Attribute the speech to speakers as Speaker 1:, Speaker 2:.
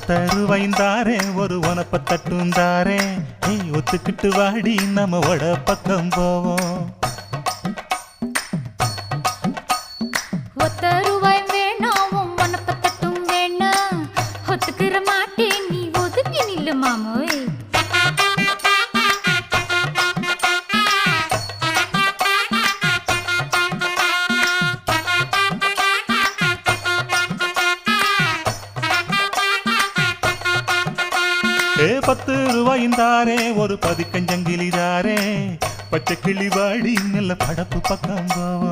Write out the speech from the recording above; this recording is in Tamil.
Speaker 1: ஒத்தருவைந்தாரே ஒரு உனப்ப தட்டுந்தாரே ஒத்துக்கிட்டு வாடி நம்ம வட பக்கம் போவோம்.
Speaker 2: ஒத்த ரூபாய் வேணாம் உனப்ப தட்டும் வேணா ஒத்துக்கிற மாட்டே நீ ஒதுங்கி நில்லு மாமோய்.
Speaker 1: ₹10 ஒரு பதிக்கஞ்சங்கிலிதாரே பச்சை கிளி வாடி நல்ல படப்பு பக்கம் போவோம்.